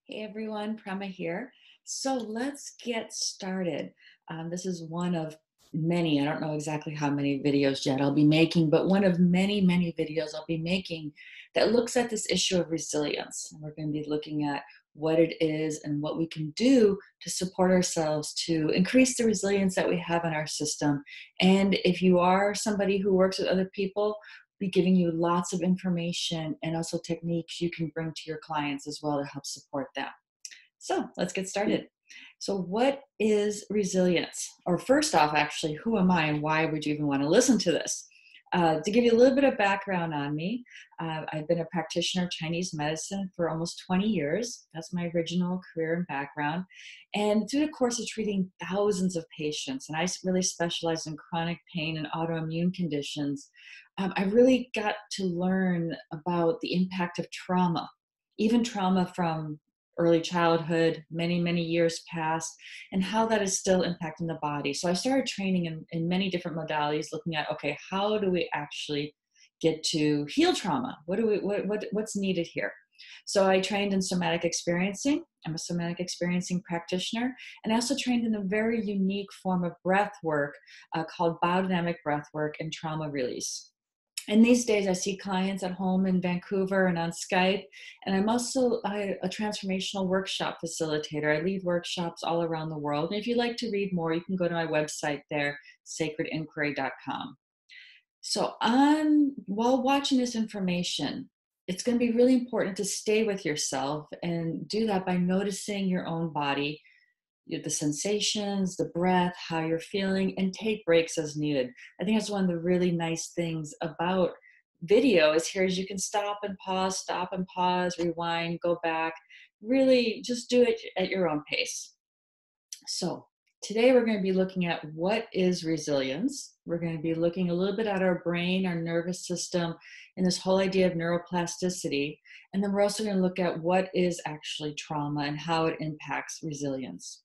Hey everyone, Prema here. So let's get started. This is one of many, I don't know exactly how many videos yet I'll be making, but one of many, many videos I'll be making that looks at this issue of resilience. And we're going to be looking at what it is and what we can do to support ourselves to increase the resilience that we have in our system. And if you are somebody who works with other people, be giving you lots of information and also techniques you can bring to your clients as well to help support them. So let's get started. So, what is resilience? Or, first off, actually, who am I and why would you even want to listen to this? To give you a little bit of background on me, I've been a practitioner of Chinese medicine for almost 20 years. That's my original career and background. And through the course of treating thousands of patients, and I really specialize in chronic pain and autoimmune conditions, I really got to learn about the impact of trauma, even trauma from early childhood, many, many years past, and how that is still impacting the body. So I started training in many different modalities, looking at, okay, how do we actually get to heal trauma? What's needed here? So I trained in somatic experiencing. I'm a somatic experiencing practitioner, and I also trained in a very unique form of breath work called biodynamic breath work and trauma release. And these days, I see clients at home in Vancouver and on Skype. And I'm also a transformational workshop facilitator. I lead workshops all around the world. And if you'd like to read more, you can go to my website there, sacredinquiry.com. So, while watching this information, it's going to be really important to stay with yourself and do that by noticing your own body, the sensations, the breath, how you're feeling, and take breaks as needed. I think that's one of the really nice things about video is here is you can stop and pause, rewind, go back. Really just do it at your own pace. So today we're going to be looking at what is resilience. We're going to be looking a little bit at our brain, our nervous system, and this whole idea of neuroplasticity. And then we're also going to look at what is actually trauma and how it impacts resilience.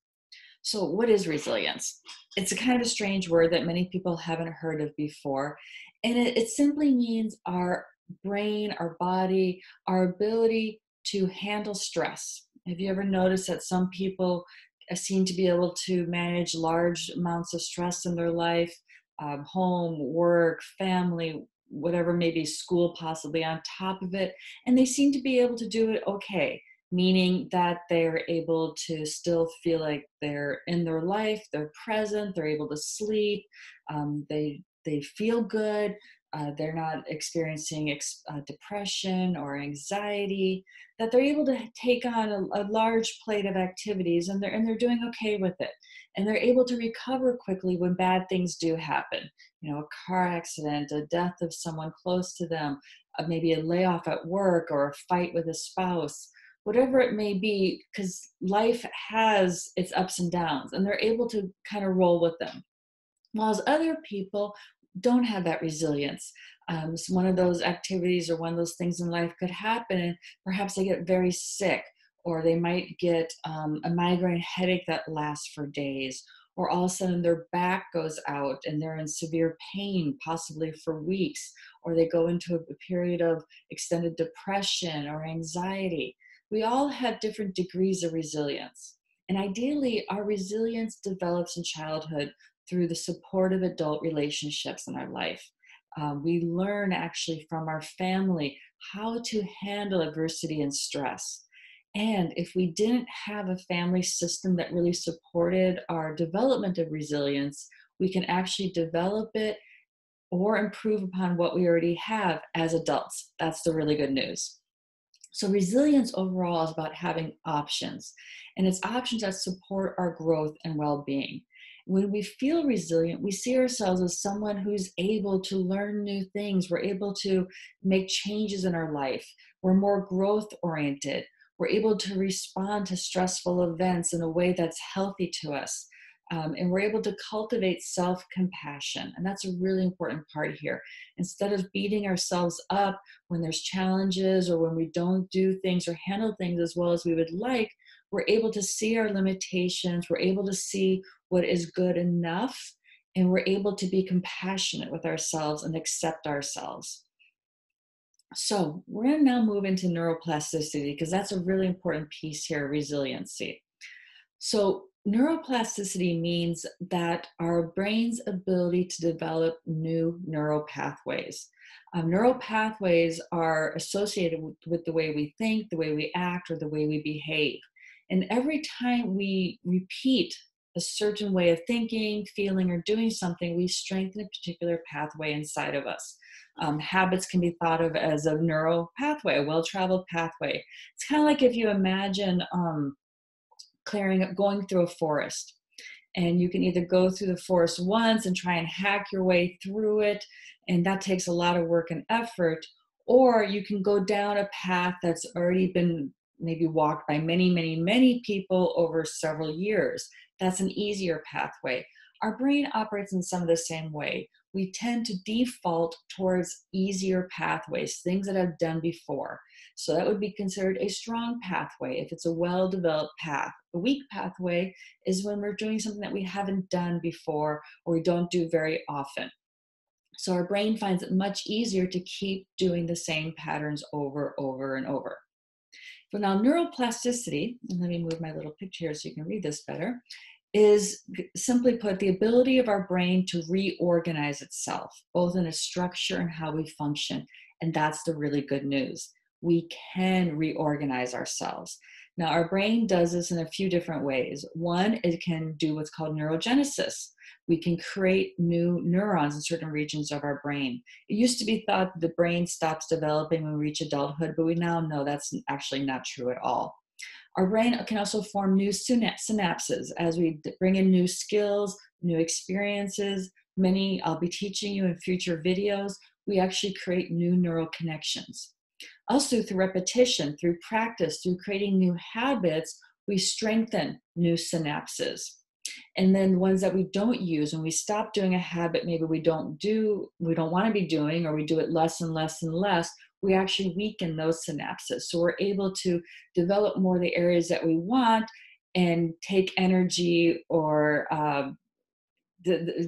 So, what is resilience? It's a kind of a strange word that many people haven't heard of before. And it simply means our brain, our body, our ability to handle stress. Have you ever noticed that some people seem to be able to manage large amounts of stress in their life, home, work, family, whatever, maybe school possibly on top of it, and they seem to be able to do it okay, meaning that they're able to still feel like they're in their life, they're present, they're able to sleep, they feel good, they're not experiencing depression or anxiety, that they're able to take on a large plate of activities and they're doing okay with it. And they're able to recover quickly when bad things do happen. You know, a car accident, a death of someone close to them, maybe a layoff at work or a fight with a spouse, whatever it may be, because life has its ups and downs and they're able to kind of roll with them. While other people don't have that resilience. So one of those activities or one of those things in life could happen, and perhaps they get very sick, or they might get a migraine headache that lasts for days, or all of a sudden their back goes out and they're in severe pain, possibly for weeks, or they go into a period of extended depression or anxiety. We all have different degrees of resilience. And ideally, our resilience develops in childhood through the supportive adult relationships in our life. We learn actually from our family how to handle adversity and stress. And if we didn't have a family system that really supported our development of resilience, we can actually develop it or improve upon what we already have as adults. That's the really good news. So resilience overall is about having options, and it's options that support our growth and well-being. When we feel resilient, we see ourselves as someone who's able to learn new things. We're able to make changes in our life. We're more growth oriented. We're able to respond to stressful events in a way that's healthy to us. And we're able to cultivate self-compassion. And that's a really important part here. Instead of beating ourselves up when there's challenges or when we don't do things or handle things as well as we would like, we're able to see our limitations. We're able to see what is good enough. And we're able to be compassionate with ourselves and accept ourselves. So we're going to now move into neuroplasticity because that's a really important piece here, resiliency. So neuroplasticity means that our brain's ability to develop new neural pathways. Neural pathways are associated with the way we think, the way we act, or the way we behave. And every time we repeat a certain way of thinking, feeling, or doing something, we strengthen a particular pathway inside of us. Habits can be thought of as a neural pathway, a well-traveled pathway. It's kind of like if you imagine going through a forest, and you can either go through the forest once and try and hack your way through it, and that takes a lot of work and effort, or you can go down a path that's already been maybe walked by many, many, many people over several years. That's an easier pathway. Our brain operates in some of the same way. We tend to default towards easier pathways, things that I've done before. So that would be considered a strong pathway if it's a well-developed path. A weak pathway is when we're doing something that we haven't done before or we don't do very often. So our brain finds it much easier to keep doing the same patterns over, and over. So now neuroplasticity, and let me move my little picture here so you can read this better, is simply put the ability of our brain to reorganize itself, both in a structure and how we function. And that's the really good news. We can reorganize ourselves. Now, our brain does this in a few different ways. One, it can do what's called neurogenesis. We can create new neurons in certain regions of our brain. It used to be thought that the brain stops developing when we reach adulthood, but we now know that's actually not true at all. Our brain can also form new synapses as we bring in new skills, new experiences. Many I'll be teaching you in future videos. We actually create new neural connections. Also, through repetition, through practice, through creating new habits, we strengthen new synapses. And then ones that we don't use, when we stop doing a habit, maybe we don't want to be doing, or we do it less and less and less, we actually weaken those synapses. So we're able to develop more of the areas that we want and take energy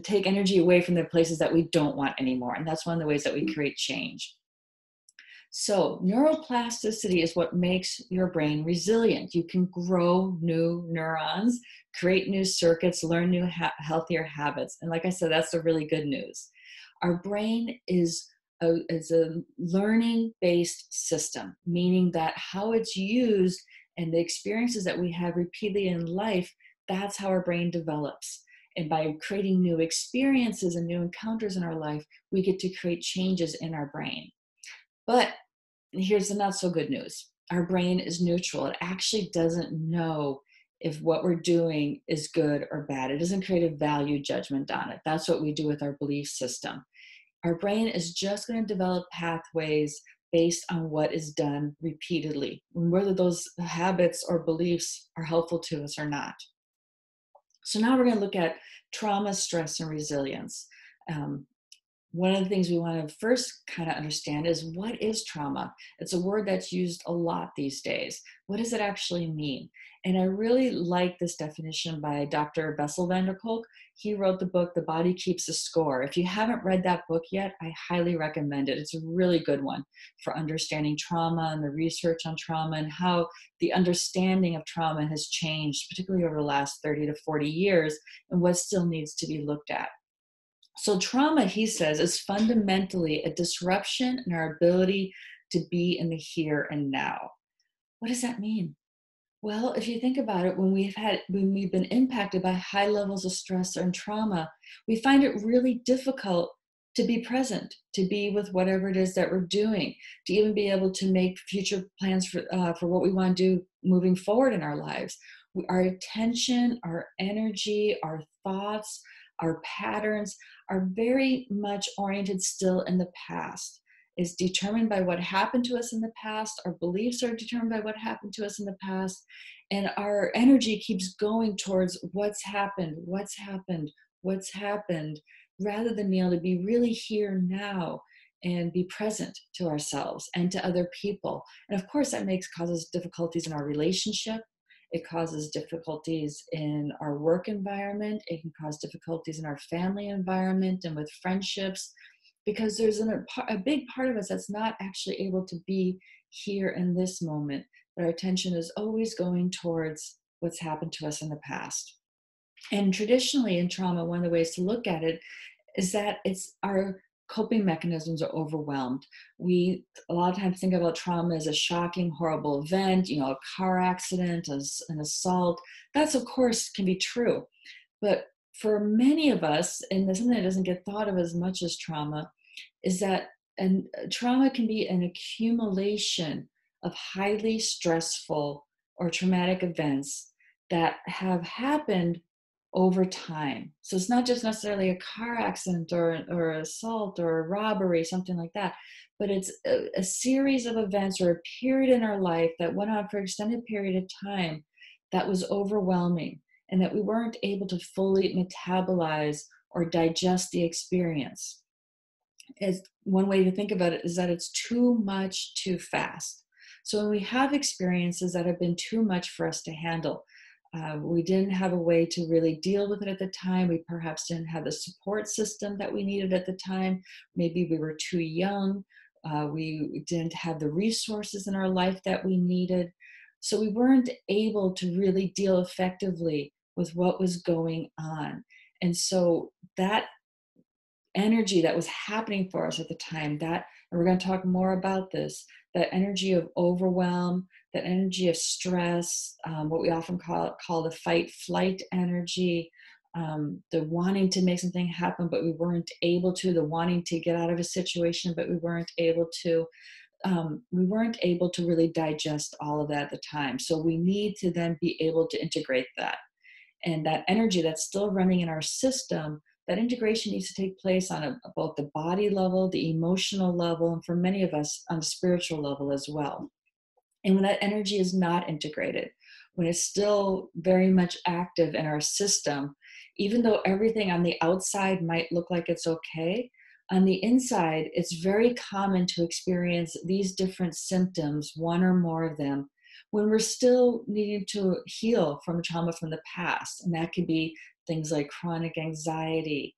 take energy away from the places that we don't want anymore. And that's one of the ways that we create change. So neuroplasticity is what makes your brain resilient. You can grow new neurons, create new circuits, learn new healthier habits. And like I said, that's the really good news. Our brain is a learning-based system, meaning that how it's used and the experiences that we have repeatedly in life, that's how our brain develops. And by creating new experiences and new encounters in our life, we get to create changes in our brain. But here's the not so good news. Our brain is neutral. It actually doesn't know if what we're doing is good or bad. It doesn't create a value judgment on it. That's what we do with our belief system. Our brain is just going to develop pathways based on what is done repeatedly, whether those habits or beliefs are helpful to us or not. So now we're going to look at trauma, stress, and resilience. One of the things we want to first kind of understand is, what is trauma? It's a word that's used a lot these days. What does it actually mean? And I really like this definition by Dr. Bessel van der Kolk. He wrote the book, The Body Keeps a Score. If you haven't read that book yet, I highly recommend it. It's a really good one for understanding trauma and the research on trauma and how the understanding of trauma has changed, particularly over the last 30 to 40 years, and what still needs to be looked at. So trauma, he says, is fundamentally a disruption in our ability to be in the here and now. What does that mean? Well, if you think about it, when we've been impacted by high levels of stress and trauma, we find it really difficult to be present, to be with whatever it is that we're doing, to even be able to make future plans for what we want to do moving forward in our lives. Our attention, our energy, our thoughts, our patterns are very much oriented still in the past. Is determined by what happened to us in the past. Our beliefs are determined by what happened to us in the past. And our energy keeps going towards what's happened, rather than being able to be really here now and be present to ourselves and to other people. And of course, that causes difficulties in our relationship. It causes difficulties in our work environment. It can cause difficulties in our family environment and with friendships. because there's a big part of us that's not actually able to be here in this moment, that our attention is always going towards what's happened to us in the past. And traditionally in trauma, one of the ways to look at it is that it's our coping mechanisms are overwhelmed. We a lot of times think about trauma as a shocking, horrible event, a car accident, an assault. That's of course can be true. But for many of us, and there's something that doesn't get thought of as much as trauma, is that trauma can be an accumulation of highly stressful or traumatic events that have happened over time. So it's not just necessarily a car accident or assault or a robbery, something like that, but it's a series of events or a period in our life that went on for an extended period of time that was overwhelming and that we weren't able to fully metabolize or digest the experience. As one way to think about it is that it's too much too fast. So when we have experiences that have been too much for us to handle, we didn't have a way to really deal with it at the time. We perhaps didn't have the support system that we needed at the time. Maybe we were too young. We didn't have the resources in our life that we needed. So we weren't able to really deal effectively with what was going on. And so that energy that was happening for us at the time, and we're going to talk more about this, that energy of overwhelm, that energy of stress, what we often call the fight flight energy, the wanting to make something happen but we weren't able to, the wanting to get out of a situation but we weren't able to, really digest all of that at the time. So we need to then be able to integrate that. And that energy that's still running in our system, that integration needs to take place on both the body level, the emotional level, and for many of us on the spiritual level as well. And when that energy is not integrated, when it's still very much active in our system, even though everything on the outside might look like it's okay, on the inside, it's very common to experience these different symptoms, one or more of them, when we're still needing to heal from trauma from the past. And that could be things like chronic anxiety,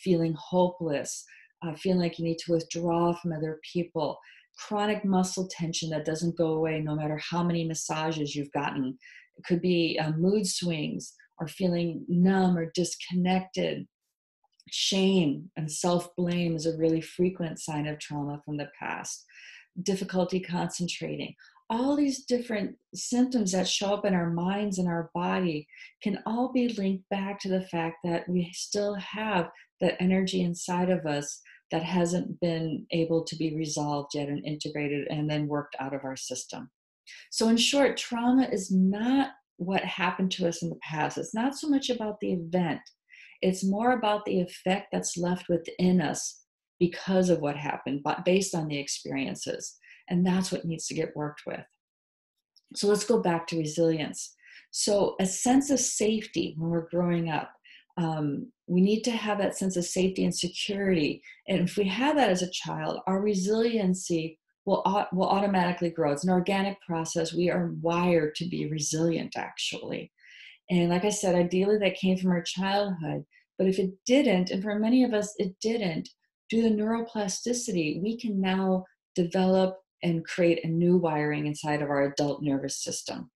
feeling hopeless, feeling like you need to withdraw from other people, chronic muscle tension that doesn't go away no matter how many massages you've gotten. It could be mood swings or feeling numb or disconnected. Shame and self-blame is a really frequent sign of trauma from the past. Difficulty concentrating. All these different symptoms that show up in our minds and our body can all be linked back to the fact that we still have that energy inside of us that hasn't been able to be resolved yet and integrated and then worked out of our system. So in short, trauma is not what happened to us in the past. It's not so much about the event. It's more about the effect that's left within us because of what happened, but based on the experiences. And that's what needs to get worked with. So let's go back to resilience. So a sense of safety when we're growing up. We need to have that sense of safety and security. And if we have that as a child, our resiliency will automatically grow. It's an organic process. We are wired to be resilient, actually. And like I said, ideally that came from our childhood. But if it didn't, and for many of us it didn't, due to neuroplasticity, we can now develop and create a new wiring inside of our adult nervous system.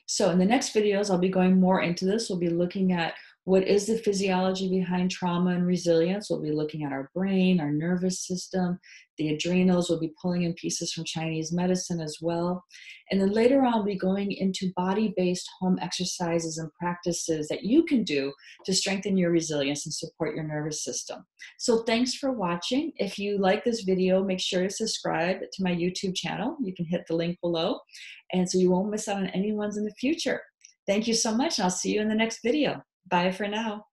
So in the next videos, I'll be going more into this. We'll be looking at what is the physiology behind trauma and resilience. We'll be looking at our brain, our nervous system, the adrenals. We'll be pulling in pieces from Chinese medicine as well. And then later on, we'll be going into body-based home exercises and practices that you can do to strengthen your resilience and support your nervous system. So thanks for watching. If you like this video, make sure to subscribe to my YouTube channel. You can hit the link below, and so you won't miss out on any ones in the future. Thank you so much, and I'll see you in the next video. Bye for now.